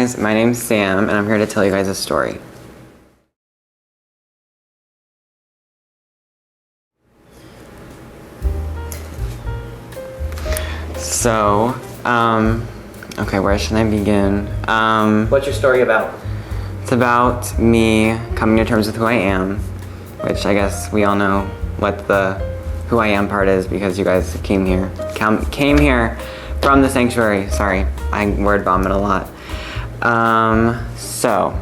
guys, my name's Sam, and I'm here to tell you guys a story. So, okay, where should I begin? What's your story about? It's about me coming to terms with who I am, which I guess we all know what the who I am part is because you guys came here from the sanctuary. Sorry, I word vomit a lot. So,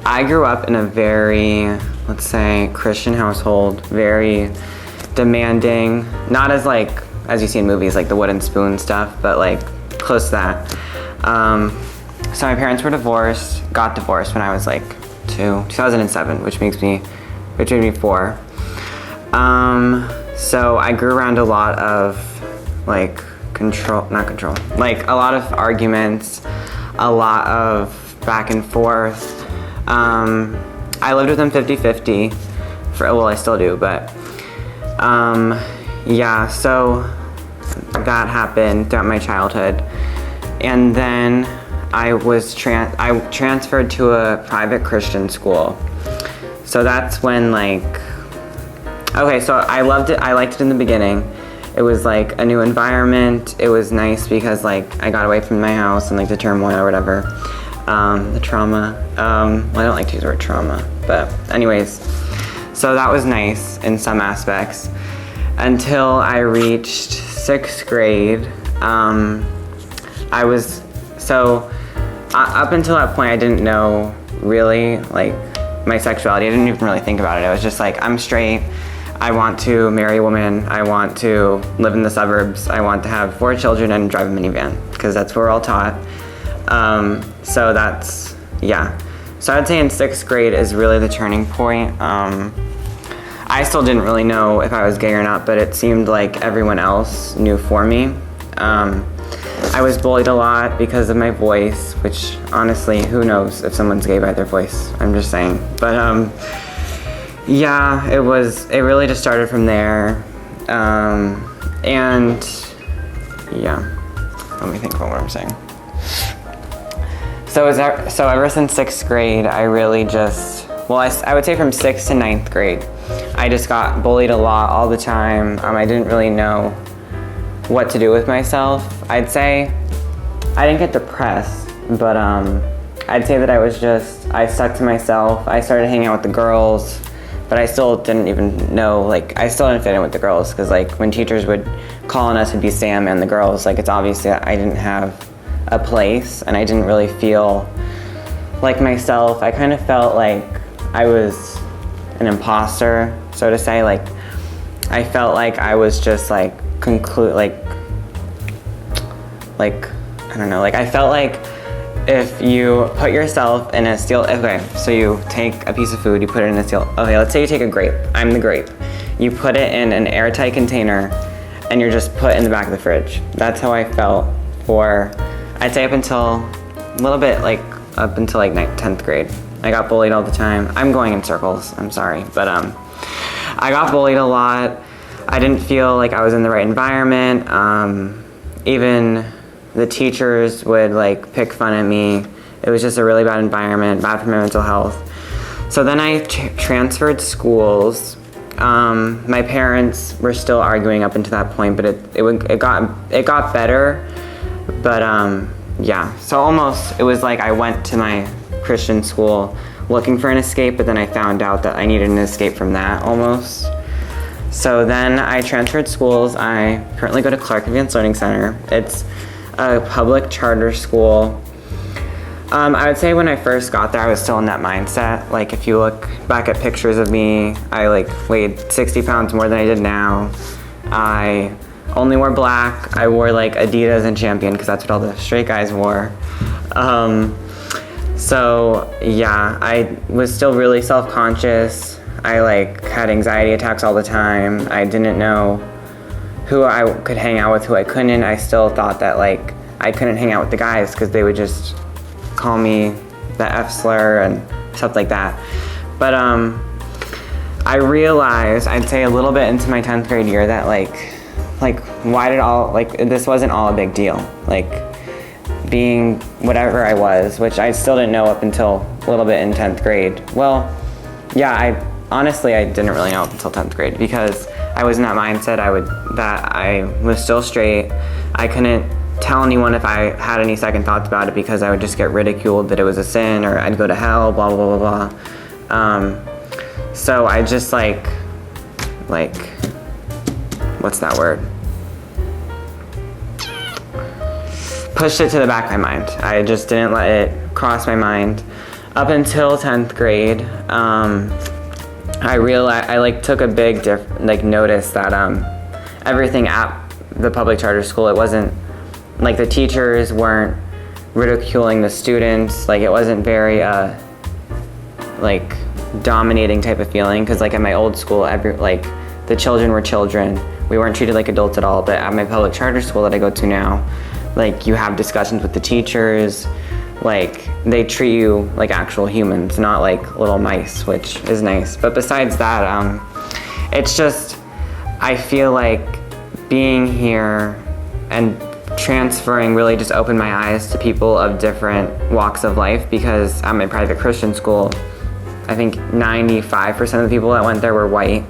I grew up in a very, let's say, Christian household, very demanding, not as you see in movies, like the wooden spoon stuff, but like close to that. So my parents were got divorced when I was like 2007, which made me 4. So I grew around a lot of like like a lot of arguments, a lot of back and forth. I lived with them 50-50 I still do, but yeah, so that happened throughout my childhood. And then I transferred to a private Christian school. So that's when so I loved it. I liked it in the beginning. It was like a new environment. It was nice because I got away from my house and the turmoil or whatever. The trauma. I don't like to use the word trauma, but anyways. So that was nice in some aspects. Until I reached 6th grade, up until that point, I didn't know really my sexuality. I didn't even really think about it. I was just I'm straight. I want to marry a woman. I want to live in the suburbs. I want to have 4 children and drive a minivan because that's what we're all taught. So that's, yeah. So I'd say in 6th grade is really the turning point. I still didn't really know if I was gay or not, but it seemed like everyone else knew for me. I was bullied a lot because of my voice, which honestly, who knows if someone's gay by their voice? I'm just saying. But yeah, it really just started from there. And yeah, let me think about what I'm saying. So ever since 6th grade, I really just, I would say from 6th to 9th grade, I just got bullied a lot all the time. I didn't really know what to do with myself. I'd say I didn't get depressed, but I'd say that I stuck to myself. I started hanging out with the girls, but I still didn't even know, I still didn't fit in with the girls because when teachers would call on us, it'd be Sam and the girls. It's obvious that I didn't have a place and I didn't really feel like myself. I kind of felt like I was an imposter, so to say. I felt like I was just I don't know, I felt like if you put yourself in a steel, so you take a piece of food, you put it in a steel, let's say you take a grape, I'm the grape. You put it in an airtight container and you're just put in the back of the fridge. That's how I felt for, I'd say up until 10th grade. I got bullied all the time. I'm going in circles, I'm sorry, but I got bullied a lot. I didn't feel like I was in the right environment. Even the teachers would pick fun at me. It was just a really bad environment, bad for my mental health. So then I transferred schools. My parents were still arguing up until that point, but it got better. But yeah, so almost it was I went to my Christian school looking for an escape, but then I found out that I needed an escape from that almost. So then I transferred schools. I currently go to Clark Advanced Learning Center. It's a public charter school. I would say when I first got there, I was still in that mindset. If you look back at pictures of me, I weighed 60 pounds more than I did now. I only wore black. I wore Adidas and Champion because that's what all the straight guys wore. So yeah, I was still really self-conscious. I had anxiety attacks all the time. I didn't know who I could hang out with, who I couldn't. I still thought that I couldn't hang out with the guys because they would just call me the F slur and stuff like that. But I realized, I'd say a little bit into my 10th grade year, that why did this wasn't all a big deal. being whatever I was, which I still didn't know up until a little bit in 10th grade. Well, yeah, honestly, I didn't really know up until 10th grade because I was in that mindset that I was still straight. I couldn't tell anyone if I had any second thoughts about it because I would just get ridiculed that it was a sin or I'd go to hell, blah, blah, blah, blah. So I just like, what's that word? Pushed it to the back of my mind. I just didn't let it cross my mind. Up until 10th grade, I realized, I took a big notice that everything at the public charter school, it wasn't, the teachers weren't ridiculing the students, it wasn't very, dominating type of feeling, because at my old school, the children were children. We weren't treated like adults at all, but at my public charter school that I go to now, you have discussions with the teachers, they treat you like actual humans, not like little mice, which is nice. But besides that, it's just, I feel like being here and transferring really just opened my eyes to people of different walks of life, because at my private Christian school, I think 95% of the people that went there were white,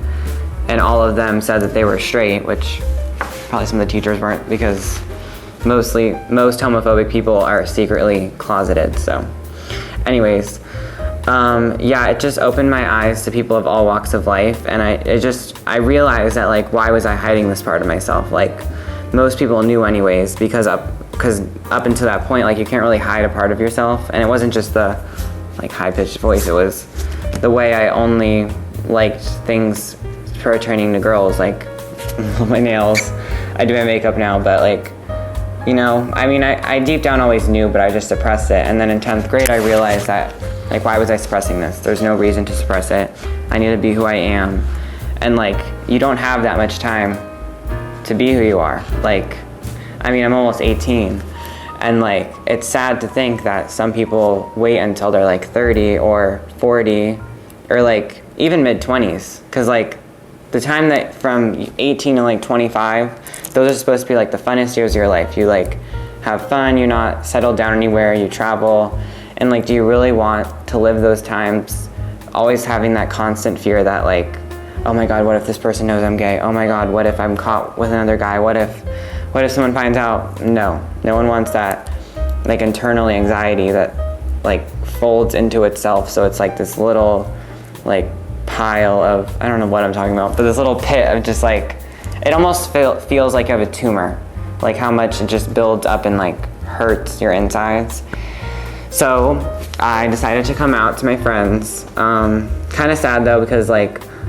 and all of them said that they were straight, which probably some of the teachers weren't, because most homophobic people are secretly closeted. So anyways, yeah, it just opened my eyes to people of all walks of life, and I realized that why was I hiding this part of myself? Most people knew anyways, because up until that point, you can't really hide a part of yourself. And it wasn't just the high-pitched voice, it was the way I only liked things pertaining to girls, my nails. I do my makeup now, but I deep down always knew, but I just suppressed it. And then in 10th grade, I realized that, why was I suppressing this? There's no reason to suppress it. I need to be who I am. And you don't have that much time to be who you are. I'm almost 18. And it's sad to think that some people wait until they're 30 or 40 or even mid-20s. Because the time that from 18 to 25, those are supposed to be the funnest years of your life. You have fun, you're not settled down anywhere, you travel. And do you really want to live those times always having that constant fear that oh my God, what if this person knows I'm gay? Oh my God, what if I'm caught with another guy? What if someone finds out? No one wants that internal anxiety that folds into itself. So it's this little pile of, I don't know what I'm talking about, but this little pit of just it almost feels like you have a tumor, how much it just builds up and hurts your insides. So I decided to come out to my friends. Kind of sad though, because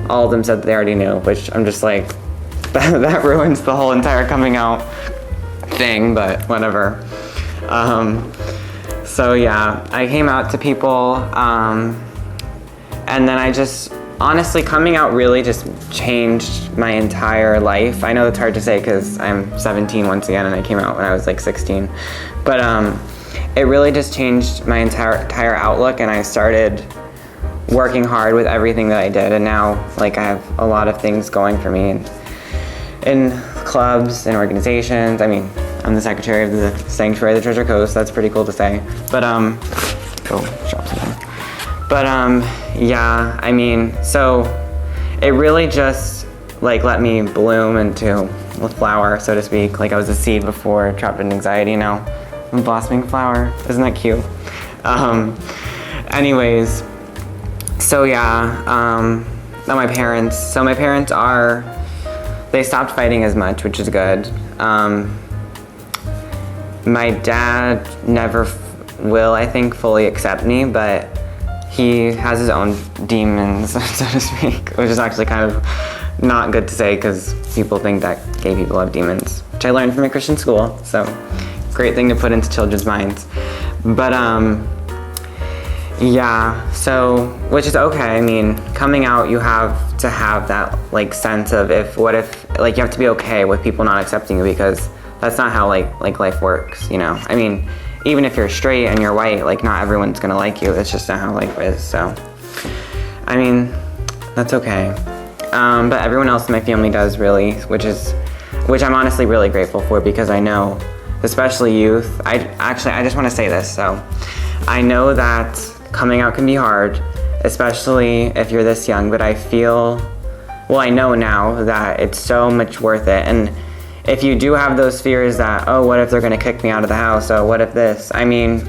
all of them said that they already knew, which I'm just that ruins the whole entire coming out thing, but whatever. So yeah, I came out to people, and then I just, honestly, coming out really just changed my entire life. I know it's hard to say because I'm 17 once again, and I came out when I was 16. But it really just changed my entire outlook, and I started working hard with everything that I did. And now, I have a lot of things going for me in clubs and organizations. I'm the secretary of the Sanctuary of the Treasure Coast. That's pretty cool to say. But drop something. But yeah, so it really just let me bloom into a flower, so to speak. I was a seed before, trapped in anxiety, now I'm a blossoming flower. Isn't that cute? Anyways, so yeah, my parents they stopped fighting as much, which is good. My dad never will, I think, fully accept me, but he has his own demons, so to speak, which is actually kind of not good to say because people think that gay people have demons, which I learned from a Christian school, so great thing to put into children's minds. But yeah, so, which is okay. Coming out, you have to have that sense of what if you have to be okay with people not accepting you, because that's not how life works, even if you're straight and you're white, not everyone's gonna like you. It's just not how life is. So that's okay. But everyone else in my family does, really, which I'm honestly really grateful for, because I know especially youth. I just want to say this. So I know that coming out can be hard, especially if you're this young, but I know now that it's so much worth it. And if you do have those fears that, oh, what if they're gonna kick me out of the house? Oh, what if this? I mean,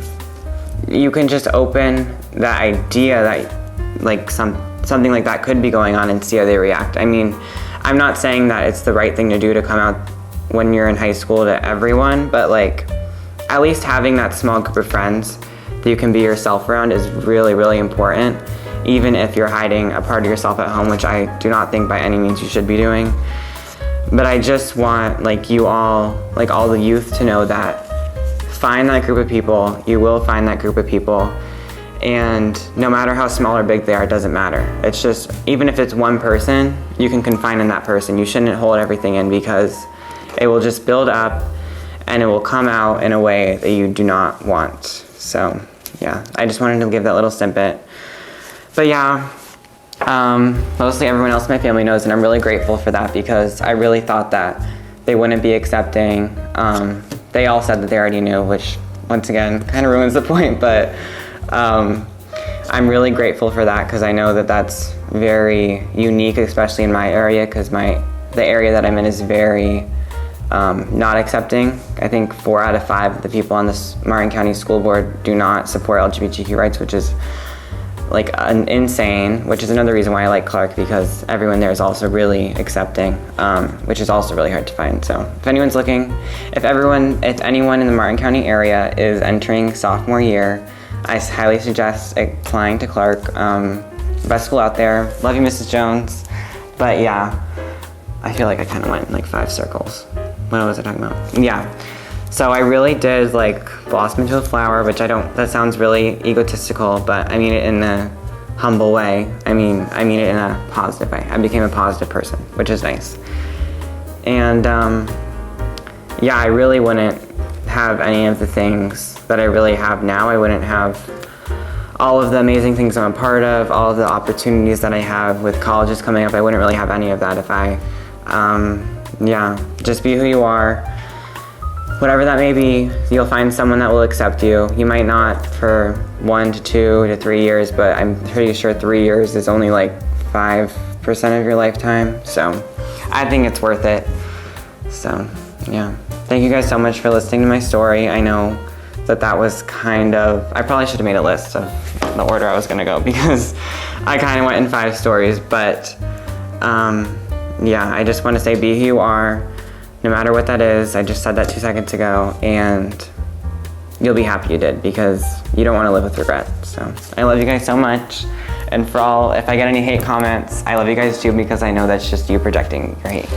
you can just open that idea that like something like that could be going on and see how they react. I mean, I'm not saying that it's the right thing to do to come out when you're in high school to everyone, but like at least having that small group of friends that you can be yourself around is really, really important, even if you're hiding a part of yourself at home, which I do not think by any means you should be doing. But I just want like you all, like all the youth, to know that find that group of people. You will find that group of people, and no matter how small or big they are, it doesn't matter. It's just, even if it's one person, you can confine in that person. You shouldn't hold everything in, because it will just build up and it will come out in a way that you do not want. So yeah, I just wanted to give that little snippet. But yeah, mostly everyone else in my family knows, and I'm really grateful for that, because I really thought that they wouldn't be accepting. They all said that they already knew, which once again kind of ruins the point, but I'm really grateful for that, because I know that that's very unique, especially in my area, because the area that I'm in is very not accepting. I think 4 out of 5 of the people on this Martin County School Board do not support LGBTQ rights, which is like insane, which is another reason why I like Clark, because everyone there is also really accepting, which is also really hard to find. So if anyone's looking, if anyone in the Martin County area is entering sophomore year, I highly suggest applying to Clark. Best school out there. Love you, Mrs. Jones. But yeah, I feel like I kind of went in like 5 circles. What was I talking about? Yeah. So I really did like blossom into a flower, which that sounds really egotistical, but I mean it in a humble way. I mean it in a positive way. I became a positive person, which is nice. And yeah, I really wouldn't have any of the things that I really have now. I wouldn't have all of the amazing things I'm a part of, all of the opportunities that I have with colleges coming up. I wouldn't really have any of that if I, yeah, just be who you are. Whatever that may be, you'll find someone that will accept you. You might not for 1 to 2 to 3 years, but I'm pretty sure 3 years is only like 5% of your lifetime. So I think it's worth it. So yeah, thank you guys so much for listening to my story. I know that was kind of, I probably should have made a list of the order I was gonna go, because I kind of went in 5 stories, but yeah, I just want to say be who you are. No matter what that is, I just said that 2 seconds ago, and you'll be happy you did, because you don't want to live with regret. So I love you guys so much. And if I get any hate comments, I love you guys too, because I know that's just you projecting your hate.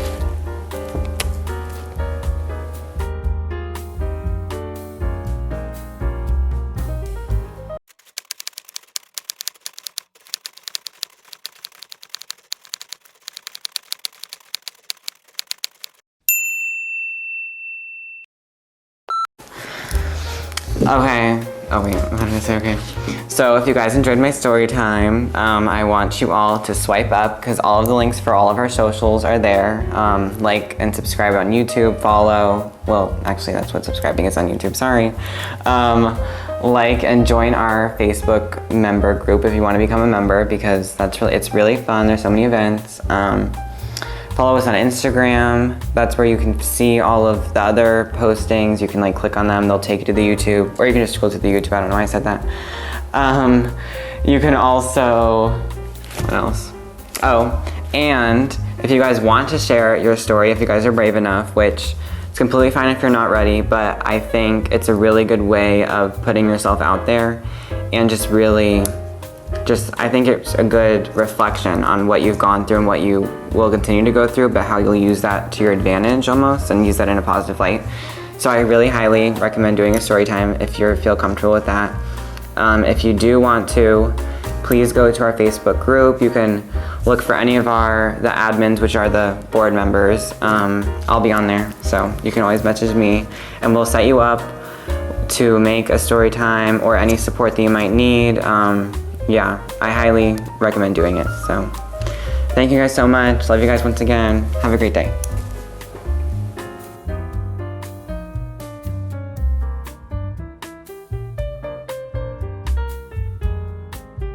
Okay. Oh wait, what did I say? Okay. So if you guys enjoyed my story time, I want you all to swipe up, because all of the links for all of our socials are there. Like and subscribe on YouTube, follow. Well, actually that's what subscribing is on YouTube, sorry. Like and join our Facebook member group if you want to become a member, because it's really fun. There's so many events. Follow us on Instagram. That's where you can see all of the other postings. You can like click on them, they'll take you to the YouTube, or you can just go to the YouTube. I don't know why I said that. You can also, what else? Oh, and if you guys want to share your story, if you guys are brave enough, which it's completely fine if you're not ready, but I think it's a really good way of putting yourself out there, and I think it's a good reflection on what you've gone through and what you will continue to go through, but how you'll use that to your advantage almost, and use that in a positive light. So I really highly recommend doing a story time if you feel comfortable with that. If you do want to, please go to our Facebook group. You can look for any of the admins, which are the board members. I'll be on there, so you can always message me, and we'll set you up to make a story time or any support that you might need. Yeah, I highly recommend doing it. So thank you guys so much. Love you guys once again. Have a great day.